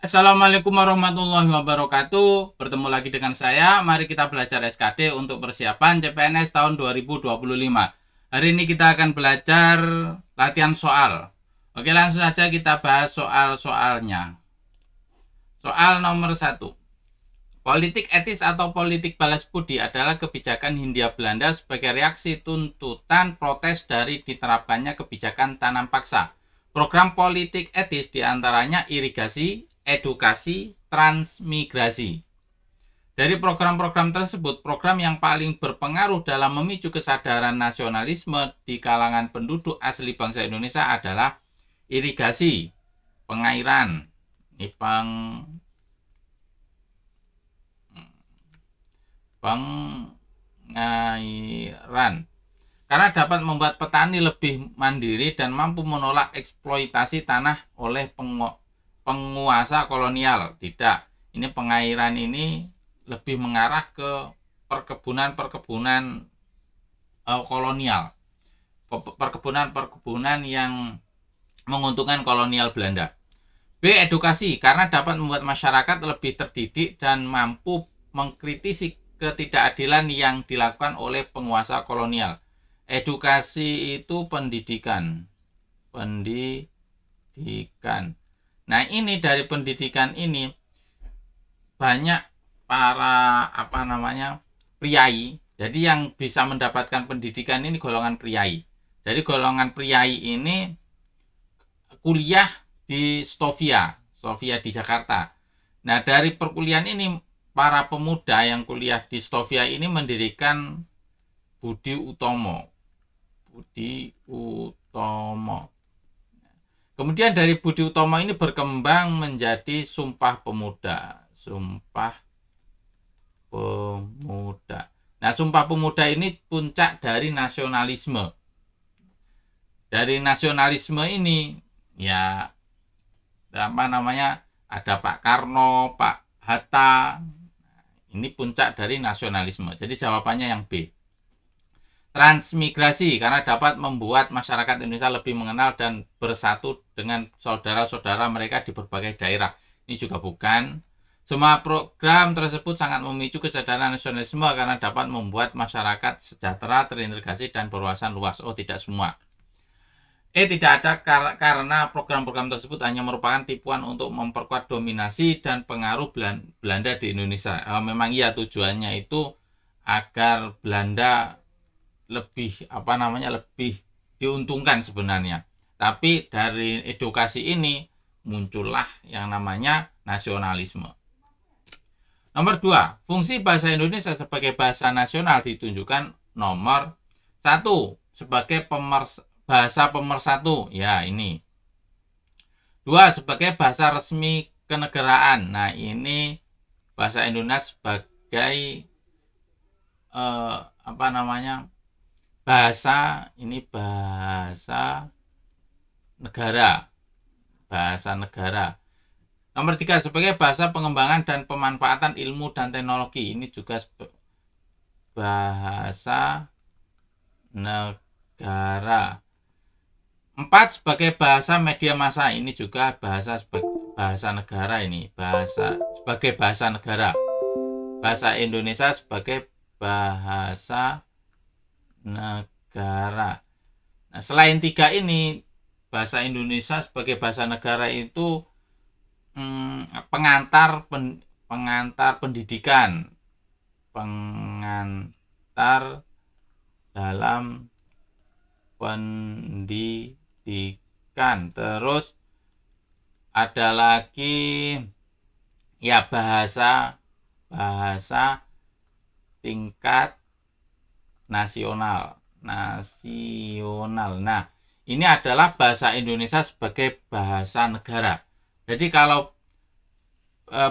Assalamualaikum warahmatullahi wabarakatuh. Bertemu lagi dengan saya. Mari kita belajar SKD untuk persiapan CPNS tahun 2025. Hari ini kita akan belajar latihan soal. Oke, langsung saja kita bahas soal-soalnya. Soal nomor 1. Politik etis atau politik balas budi adalah kebijakan Hindia Belanda sebagai reaksi tuntutan protes dari diterapkannya kebijakan tanam paksa. Program politik etis diantaranya irigasi, edukasi, transmigrasi. Dari program-program tersebut, program yang paling berpengaruh dalam memicu kesadaran nasionalisme di kalangan penduduk asli bangsa Indonesia adalah irigasi, pengairan, pengairan, karena dapat membuat petani lebih mandiri dan mampu menolak eksploitasi tanah oleh penguasa kolonial. Tidak, ini pengairan ini lebih mengarah ke perkebunan kolonial, perkebunan yang menguntungkan kolonial Belanda. B. Edukasi, karena dapat membuat masyarakat lebih terdidik dan mampu mengkritisi ketidakadilan yang dilakukan oleh penguasa kolonial. Edukasi itu pendidikan. Nah, ini dari pendidikan ini banyak para priai. Jadi yang bisa mendapatkan pendidikan ini golongan priai. Jadi golongan priai ini kuliah di Stovia di Jakarta. Nah, dari perkuliahan ini para pemuda yang kuliah di Stovia ini mendirikan Budi Utomo. Kemudian dari Budi Utomo ini berkembang menjadi Sumpah Pemuda. Nah, Sumpah Pemuda ini puncak dari nasionalisme. Dari nasionalisme ini ya ada Pak Karno, Pak Hatta. Ini puncak dari nasionalisme. Jadi jawabannya yang B. Transmigrasi, karena dapat membuat masyarakat Indonesia lebih mengenal dan bersatu dengan saudara-saudara mereka di berbagai daerah. Ini juga bukan. Semua program tersebut sangat memicu kesadaran nasionalisme karena dapat membuat masyarakat sejahtera, terintegrasi, dan berwawasan luas. Oh, tidak semua. Tidak ada, karena program-program tersebut hanya merupakan tipuan untuk memperkuat dominasi dan pengaruh Belanda di Indonesia. Memang iya, tujuannya itu agar Belanda lebih diuntungkan sebenarnya. Tapi dari edukasi ini muncullah yang namanya nasionalisme. Nomor 2, fungsi bahasa Indonesia sebagai bahasa nasional ditunjukkan nomor 1 sebagai bahasa pemersatu. Ya, ini. 2, sebagai bahasa resmi kenegaraan. Nah, ini bahasa Indonesia sebagai bahasa negara. Nomor 3, sebagai bahasa pengembangan dan pemanfaatan ilmu dan teknologi. Ini juga bahasa negara. 4, sebagai bahasa media massa. Ini juga bahasa negara ini. Sebagai bahasa negara. Bahasa Indonesia sebagai bahasa negara. Nah, selain 3 ini, bahasa Indonesia sebagai bahasa negara itu pengantar pendidikan, pengantar dalam pendidikan. Terus ada lagi ya bahasa tingkat nasional. Nah, ini adalah bahasa Indonesia sebagai bahasa negara. Jadi kalau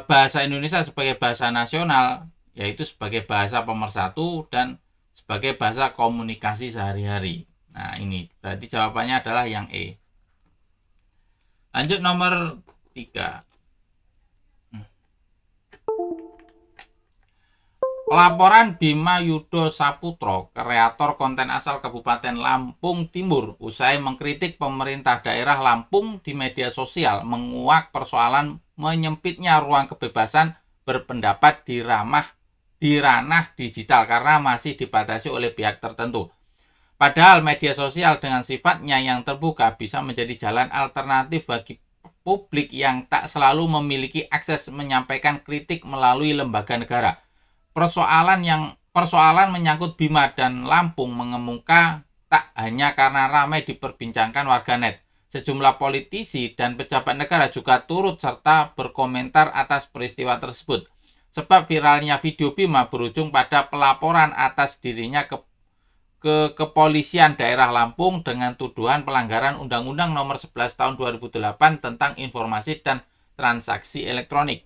bahasa Indonesia sebagai bahasa nasional, yaitu sebagai bahasa pemersatu dan sebagai bahasa komunikasi sehari-hari. Nah, ini berarti jawabannya adalah yang E. Lanjut nomor 3. Laporan Bima Yudo Saputro, kreator konten asal Kabupaten Lampung Timur, usai mengkritik pemerintah daerah Lampung di media sosial menguak persoalan menyempitnya ruang kebebasan berpendapat di ranah digital karena masih dibatasi oleh pihak tertentu. Padahal media sosial dengan sifatnya yang terbuka bisa menjadi jalan alternatif bagi publik yang tak selalu memiliki akses menyampaikan kritik melalui lembaga negara. Persoalan menyangkut Bima dan Lampung mengemuka tak hanya karena ramai diperbincangkan warganet. Sejumlah politisi dan pejabat negara juga turut serta berkomentar atas peristiwa tersebut. Sebab viralnya video Bima berujung pada pelaporan atas dirinya ke Kepolisian Daerah Lampung dengan tuduhan pelanggaran Undang-Undang Nomor 11 Tahun 2008 tentang Informasi dan Transaksi Elektronik.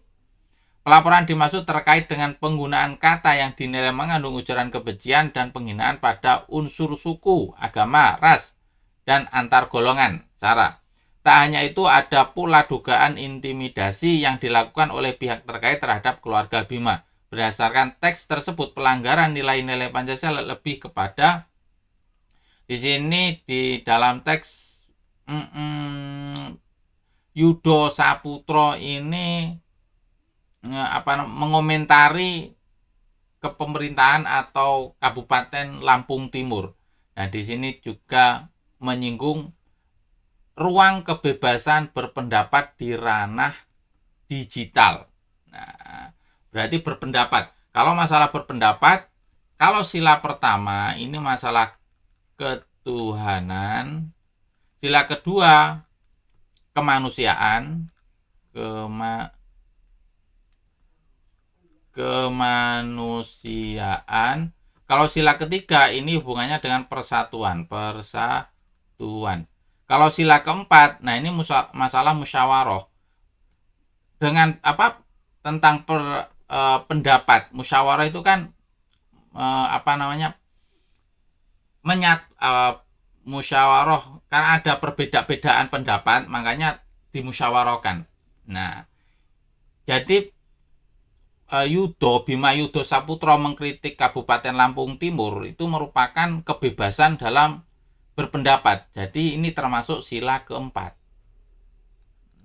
Pelaporan dimaksud terkait dengan penggunaan kata yang dinilai mengandung ujaran kebencian dan penghinaan pada unsur suku, agama, ras, dan antar golongan, sara. Tak hanya itu, ada pula dugaan intimidasi yang dilakukan oleh pihak terkait terhadap keluarga Bima. Berdasarkan teks tersebut, pelanggaran nilai-nilai Pancasila lebih kepada di sini di dalam teks Yudo Saputro ini mengomentari kepemerintahan atau Kabupaten Lampung Timur. Nah, di sini juga menyinggung ruang kebebasan berpendapat di ranah digital. Nah, berarti berpendapat. Kalau masalah berpendapat, kalau sila pertama ini masalah ketuhanan, sila kedua kemanusiaan, kemanusiaan. Kalau sila ketiga ini hubungannya dengan persatuan. Kalau sila keempat, nah ini masalah musyawarah. Dengan tentang pendapat. Musyawarah itu kan musyawarah karena ada perbedaan pendapat, makanya dimusyawarahkan. Nah, jadi Bima Yudo Saputro mengkritik Kabupaten Lampung Timur itu merupakan kebebasan dalam berpendapat. Jadi ini termasuk sila keempat.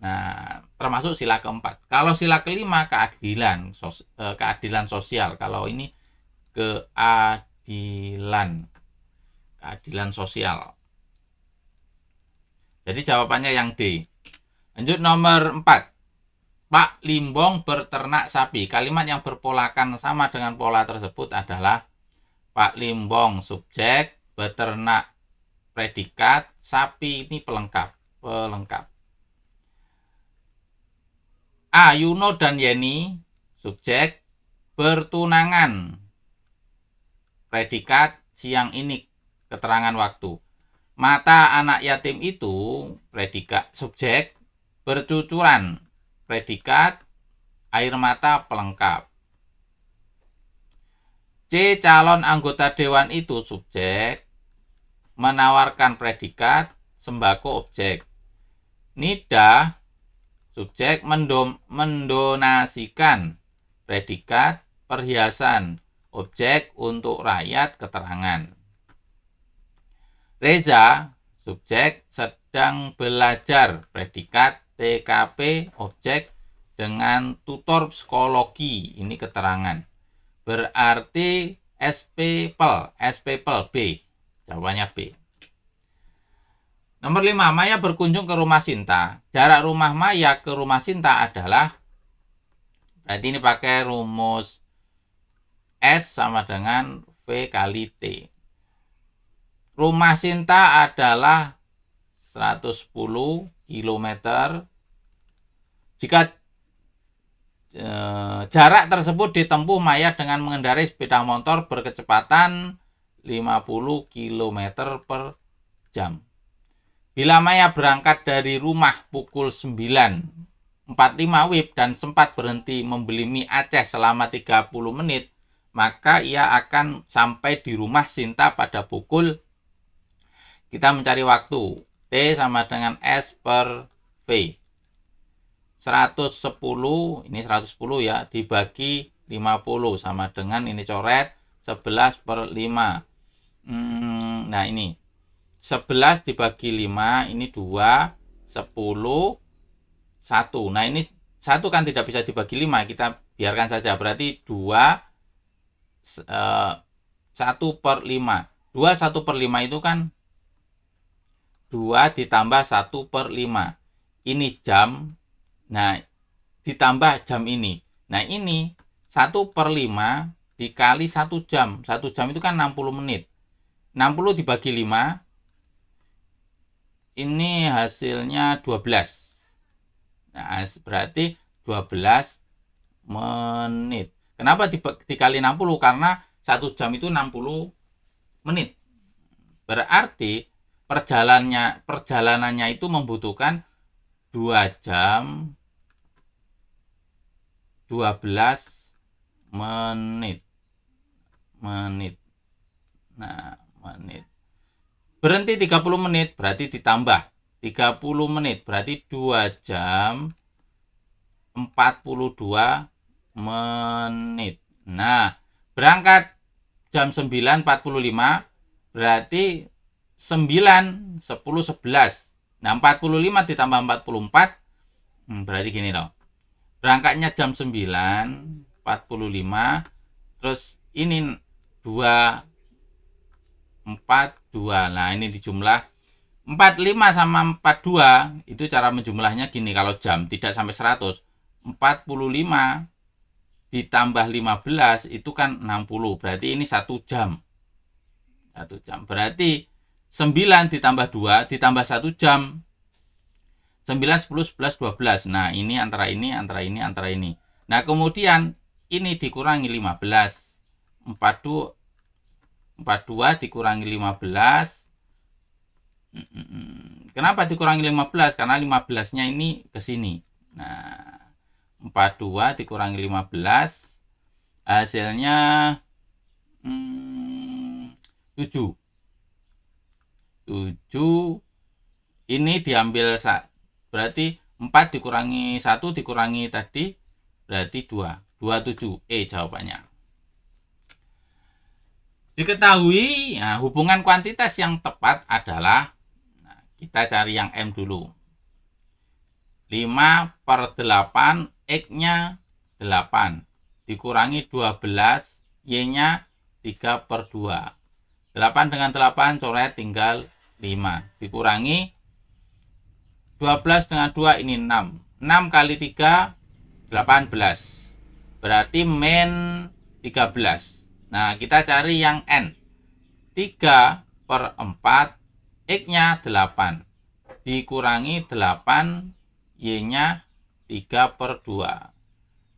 Nah, termasuk sila keempat. Kalau sila kelima keadilan sosial. Kalau ini keadilan sosial. Jadi jawabannya yang D. Lanjut nomor 4. Pak Limbong berternak sapi. Kalimat yang berpolakan sama dengan pola tersebut adalah Pak Limbong subjek, beternak predikat, sapi ini pelengkap. A. Yuno dan Yeni subjek, bertunangan predikat, siang ini keterangan waktu. Mata anak yatim itu predikat subjek, bercucuran predikat, air mata pelengkap. C. Calon anggota dewan itu subjek, menawarkan predikat, sembako objek. Nida subjek, mendonasikan predikat, perhiasan objek untuk rakyat, keterangan. Reza subjek, sedang belajar predikat, TKP objek dengan tutor psikologi, ini keterangan. Berarti SPPL B. Jawabannya B. Nomor 5, Maya berkunjung ke rumah Sinta. Jarak rumah Maya ke rumah Sinta adalah, berarti ini pakai rumus S sama dengan V kali T. Rumah Sinta adalah 110 km. Jika jarak tersebut ditempuh Maya dengan mengendarai sepeda motor berkecepatan 50 km per jam. Bila Maya berangkat dari rumah pukul 9.45 WIB dan sempat berhenti membeli mie Aceh selama 30 menit, maka ia akan sampai di rumah Sinta pada pukul, kita mencari waktu, T sama dengan S per V. 110, ini 110 ya, dibagi 50 sama dengan, ini coret, 11 per 5. Nah ini, 11 dibagi 5, ini 2, 10, 1. Nah ini 1 kan tidak bisa dibagi 5, kita biarkan saja. Berarti 2, 1/5. 2 1/5 itu kan 2 ditambah 1/5. Ini jam. Nah, ditambah jam ini. Nah, ini 1/5 dikali 1 jam. 1 jam itu kan 60 menit. 60 dibagi 5, ini hasilnya 12. Nah, berarti 12 menit. Kenapa dikali 60? Karena 1 jam itu 60 menit. Berarti perjalanannya itu membutuhkan 2 jam 12 menit. Nah, menit. Berhenti 30 menit berarti ditambah 30 menit berarti 2 jam 42 menit. Nah, berangkat jam 9.45 berarti 9, 10, 11. Nah, 45 ditambah 44 berarti gini loh. Berangkatnya jam 9.45, terus ini 2, 4, 2. Nah, ini dijumlah 45 sama 42 itu cara menjumlahnya gini. Kalau jam tidak sampai 100, 45 ditambah 15 itu kan 60. Berarti ini 1 jam. 1 jam. Berarti 9 ditambah 2 ditambah 1 jam. 9, 10, 11, 12. Nah, ini antara ini, antara ini, antara ini. Nah, kemudian ini dikurangi 15. 42 dikurangi 15. Kenapa dikurangi 15? Karena 15-nya ini ke sini. Nah, 42 dikurangi 15 hasilnya 7. 7 ini diambil berarti 4 dikurangi 1 dikurangi tadi berarti 2. 27 jawabannya. Diketahui, nah, hubungan kuantitas yang tepat adalah, nah, kita cari yang M dulu. 5/8, X-nya 8. Dikurangi 12, Y-nya 3/2. 8 dengan 8 coret tinggal 5. Dikurangi 12 dengan 2 ini 6. 6 kali 3, 18. Berarti min 13. Nah, kita cari yang N. 3/4, X-nya 8. Dikurangi 8, Y-nya 3/2.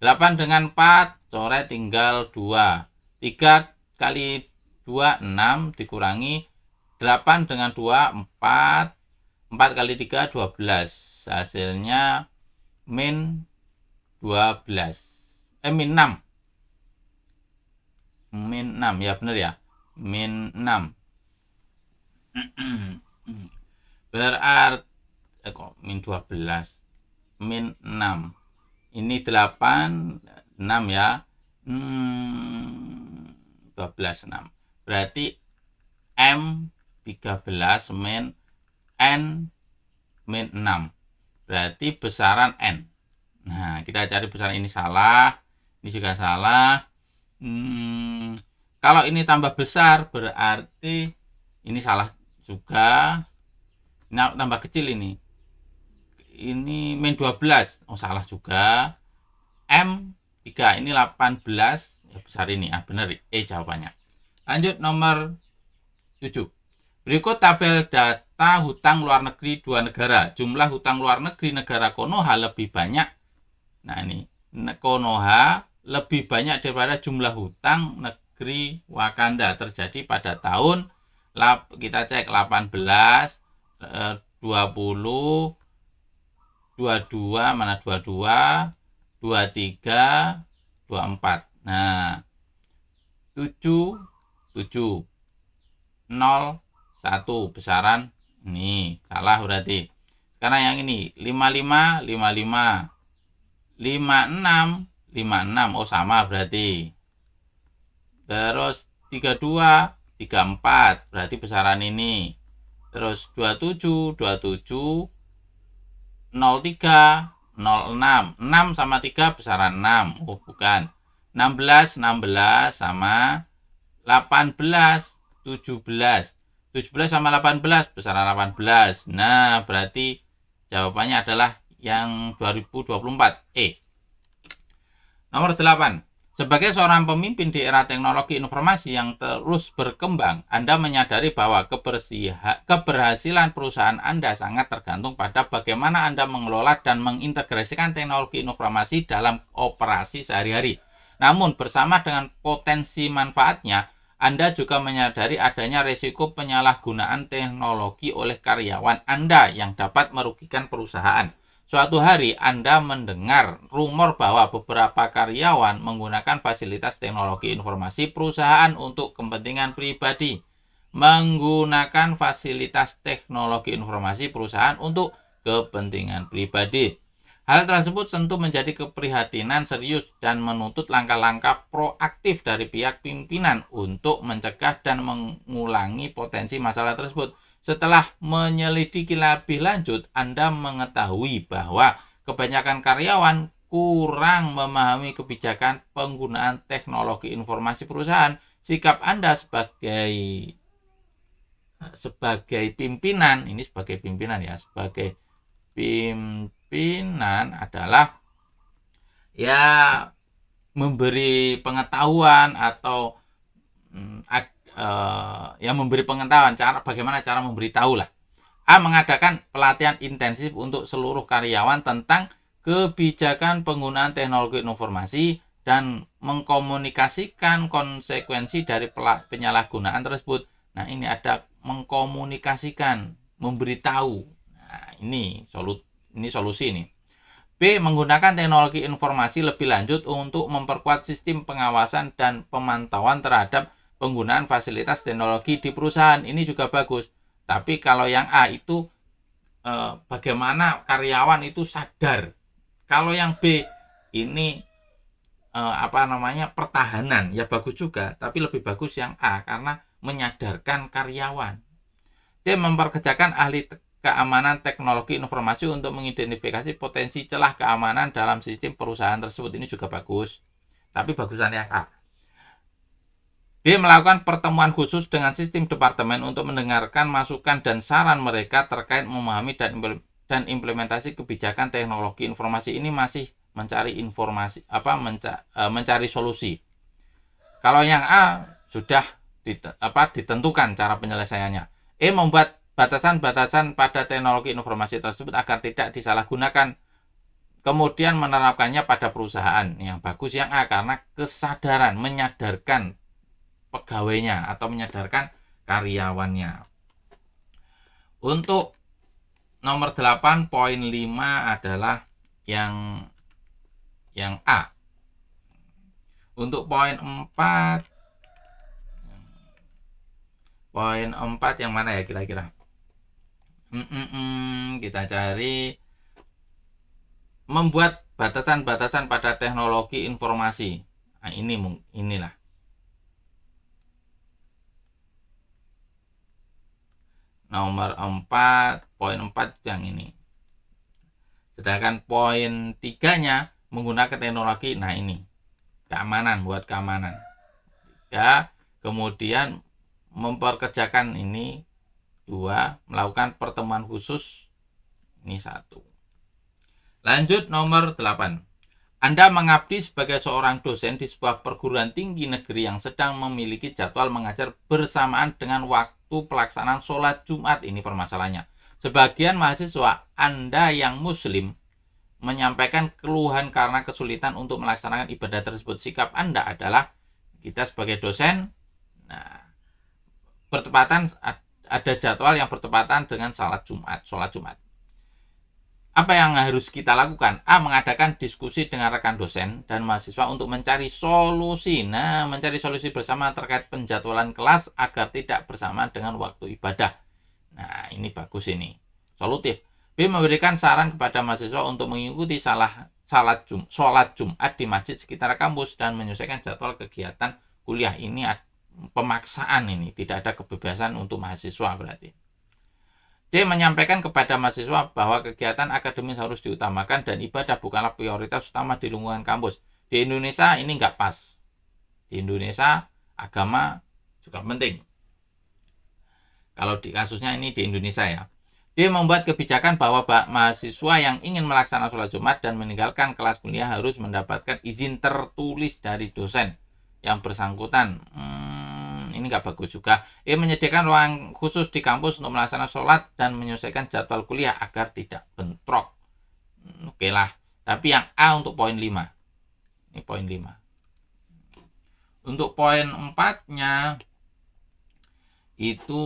8 dengan 4, coret tinggal 2. 3 kali 2, 6. Dikurangi 8 dengan 2, 4. 4 kali 3, 12. Hasilnya min 12. Min 6. Min 6, ya benar ya. Min 6. Berarti kok min 12. Min 6. Ini 8, 6 ya. 12, 6. Berarti M 13 min N min 6. Berarti besaran N. Nah, kita cari besaran ini salah. Ini juga salah. Kalau ini tambah besar berarti ini salah juga. Nah, tambah kecil ini. Ini min 12. Oh, salah juga. M 3 ini 18. Ya, besar ini. Benar. Jawabannya. Lanjut nomor 7. Berikut tabel data hutang luar negeri 2 negara. Jumlah hutang luar negeri negara Konoha lebih banyak. Nah, ini Konoha lebih banyak daripada jumlah hutang negeri Wakanda. Terjadi pada tahun, kita cek 18, 20, 22, mana 22, 23, 24. Nah, 7, 0, 1 besaran ini salah berarti. Karena yang ini 55, 55, 56, 56. Oh, sama berarti. Terus 32, 34. Berarti besaran ini. Terus 27, 27, 03, 06. 6 sama 3 besaran 6. Oh, bukan. 16 sama 18 17. 17 sama 18 besaran 18. Nah, berarti jawabannya adalah yang 2024. Nomor 8. Sebagai seorang pemimpin di era teknologi informasi yang terus berkembang, Anda menyadari bahwa keberhasilan perusahaan Anda sangat tergantung pada bagaimana Anda mengelola dan mengintegrasikan teknologi informasi dalam operasi sehari-hari. Namun, bersama dengan potensi manfaatnya, Anda juga menyadari adanya risiko penyalahgunaan teknologi oleh karyawan Anda yang dapat merugikan perusahaan. Suatu hari Anda mendengar rumor bahwa beberapa karyawan menggunakan fasilitas teknologi informasi perusahaan untuk kepentingan pribadi. Menggunakan fasilitas teknologi informasi perusahaan untuk kepentingan pribadi. Hal tersebut tentu menjadi keprihatinan serius dan menuntut langkah-langkah proaktif dari pihak pimpinan untuk mencegah dan mengulangi potensi masalah tersebut. Setelah menyelidiki lebih lanjut, Anda mengetahui bahwa kebanyakan karyawan kurang memahami kebijakan penggunaan teknologi informasi perusahaan. Sikap Anda sebagai pimpinan, ini sebagai pimpinan ya, sebagai pimpinan adalah ya memberi pengetahuan atau yang memberi pengetahuan bagaimana cara memberitahu lah. A. Mengadakan pelatihan intensif untuk seluruh karyawan tentang kebijakan penggunaan teknologi informasi dan mengkomunikasikan konsekuensi dari penyalahgunaan tersebut. Nah, ini ada mengkomunikasikan, memberitahu. Nah, ini solusi ini. B. Menggunakan teknologi informasi lebih lanjut untuk memperkuat sistem pengawasan dan pemantauan terhadap penggunaan fasilitas teknologi di perusahaan. Ini juga bagus. Tapi kalau yang A itu bagaimana karyawan itu sadar. Kalau yang B ini pertahanan, ya bagus juga. Tapi lebih bagus yang A karena menyadarkan karyawan. C. Memperkerjakan ahli keamanan teknologi informasi untuk mengidentifikasi potensi celah keamanan dalam sistem perusahaan tersebut. Ini juga bagus. Tapi bagusan yang A. D. Melakukan pertemuan khusus dengan sistem departemen untuk mendengarkan masukan dan saran mereka terkait memahami dan implementasi kebijakan teknologi informasi. Ini masih mencari mencari solusi. Kalau yang A sudah ditentukan cara penyelesaiannya. E. Membuat batasan-batasan pada teknologi informasi tersebut agar tidak disalahgunakan. Kemudian menerapkannya pada perusahaan. Yang bagus yang A karena kesadaran, menyadarkan pegawainya atau menyadarkan karyawannya. Untuk nomor 8.5 adalah yang A. Untuk poin 4 yang mana ya kira-kira? Kita cari membuat batasan-batasan pada teknologi informasi. Nah, inilah. Nomor 4, poin 4 yang ini. Sedangkan poin 3-nya menggunakan teknologi. Nah, ini. Keamanan, buat keamanan. Ya, kemudian memperkerjakan ini 2, melakukan pertemuan khusus ini 1. Lanjut nomor 8. Anda mengabdi sebagai seorang dosen di sebuah perguruan tinggi negeri yang sedang memiliki jadwal mengajar bersamaan dengan waktu pelaksanaan sholat Jumat. Ini permasalahannya. Sebagian mahasiswa Anda yang muslim menyampaikan keluhan karena kesulitan untuk melaksanakan ibadah tersebut. Sikap Anda adalah, kita sebagai dosen, ada jadwal yang bertepatan dengan sholat Jumat. Apa yang harus kita lakukan? A. Mengadakan diskusi dengan rekan dosen dan mahasiswa untuk mencari solusi. Mencari solusi bersama terkait penjadwalan kelas agar tidak bersamaan dengan waktu ibadah. Nah, ini bagus ini. Solutif. B. Memberikan saran kepada mahasiswa untuk mengikuti sholat Jumat di masjid sekitar kampus dan menyesuaikan jadwal kegiatan kuliah. Ini pemaksaan ini. Tidak ada kebebasan untuk mahasiswa berarti. C. Menyampaikan kepada mahasiswa bahwa kegiatan akademis harus diutamakan dan ibadah bukanlah prioritas utama di lingkungan kampus. Di Indonesia ini nggak pas. Di Indonesia agama juga penting. Kalau di kasusnya ini di Indonesia ya. Dia membuat kebijakan bahwa mahasiswa yang ingin melaksanakan sholat Jumat dan meninggalkan kelas kuliah harus mendapatkan izin tertulis dari dosen yang bersangkutan. Ini nggak bagus juga. Ia menyediakan ruang khusus di kampus untuk melaksanakan sholat dan menyesuaikan jadwal kuliah agar tidak bentrok. Oke lah. Tapi yang A untuk poin 5. Ini poin 5. Untuk poin 4-nya itu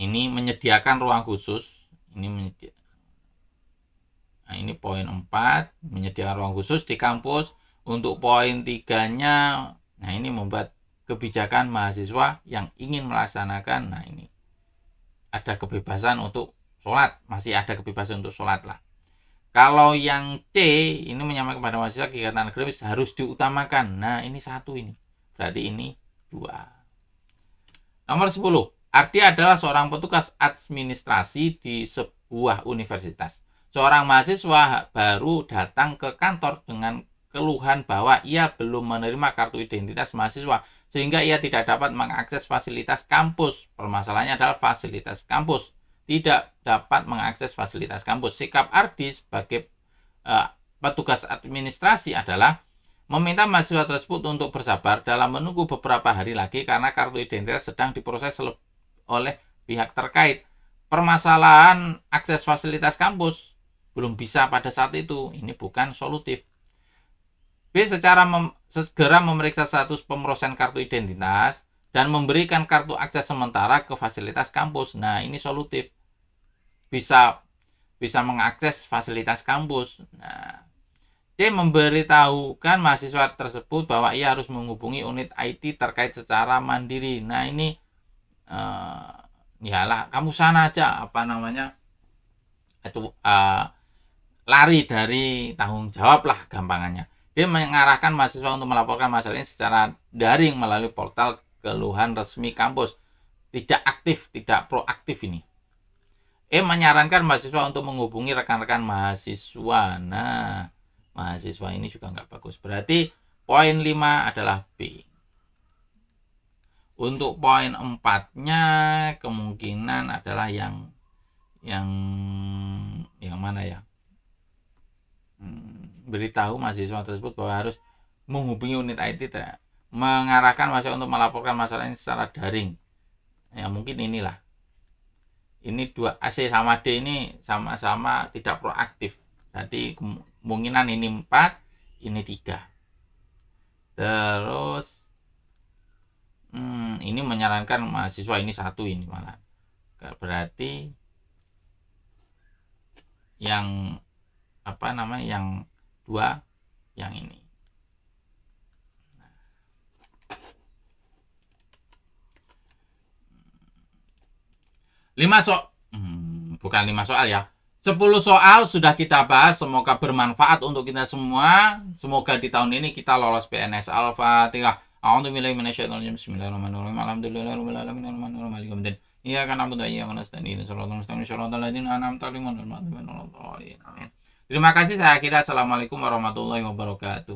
ini menyediakan ruang khusus. Ini poin 4, menyediakan ruang khusus di kampus. Untuk poin 3-nya, nah ini membuat kebijakan mahasiswa yang ingin melaksanakan, nah ini ada kebebasan untuk sholat, masih ada kebebasan untuk sholat lah. Kalau yang C, ini menyampaikan kepada mahasiswa kegiatan akademis harus diutamakan. Nah ini 1 ini, berarti ini 2. Nomor 10, Ardi adalah seorang petugas administrasi di sebuah universitas. Seorang mahasiswa baru datang ke kantor dengan keluhan bahwa ia belum menerima kartu identitas mahasiswa sehingga ia tidak dapat mengakses fasilitas kampus. Permasalahannya adalah fasilitas kampus. Tidak dapat mengakses fasilitas kampus. Sikap Ardi sebagai petugas administrasi adalah meminta mahasiswa tersebut untuk bersabar dalam menunggu beberapa hari lagi karena kartu identitas sedang diproses oleh pihak terkait. Permasalahan akses fasilitas kampus belum bisa pada saat itu. Ini bukan solutif. B. Segera memeriksa status pemrosesan kartu identitas dan memberikan kartu akses sementara ke fasilitas kampus. Nah, ini solutif. Bisa mengakses fasilitas kampus. Nah, C. Memberitahukan mahasiswa tersebut bahwa ia harus menghubungi unit IT terkait secara mandiri. Nah, ini yalah, kamu sana aja lari dari tanggung jawab lah gampangannya. Dia mengarahkan mahasiswa untuk melaporkan masalah ini secara daring melalui portal keluhan resmi kampus. Tidak aktif, tidak proaktif ini. Menyarankan mahasiswa untuk menghubungi rekan-rekan mahasiswa. Nah, mahasiswa ini juga nggak bagus. Berarti poin 5 adalah B. Untuk poin 4-nya kemungkinan adalah yang mana ya? Beritahu mahasiswa tersebut bahwa harus menghubungi unit IT, mengarahkan mahasiswa untuk melaporkan masalah ini secara daring. Ya mungkin inilah. Ini 2 AC sama D ini sama-sama tidak proaktif. Jadi kemungkinan ini 4, ini 3. Terus ini menyarankan mahasiswa ini 1 ini malah. Berarti yang yang 2 yang ini. 5 bukan 5 soal ya. 10 soal sudah kita bahas, semoga bermanfaat untuk kita semua. Semoga di tahun ini kita lolos PNS. Al-Fatihah. A'udzubillahi minasyaitonir rajim. Bismillahirrahmanirrahim. Alhamdulillahirabbil alamin. Arrahmanirrahim. Iyyaka na'budu wa iyyaka nasta'in. Shiratal mustaqim. Shiratal ladzina an'amta 'alaihim ghairil maghdubi 'alaihim waladdallin. Amin. Terima kasih, saya akhiri. Assalamualaikum warahmatullahi wabarakatuh.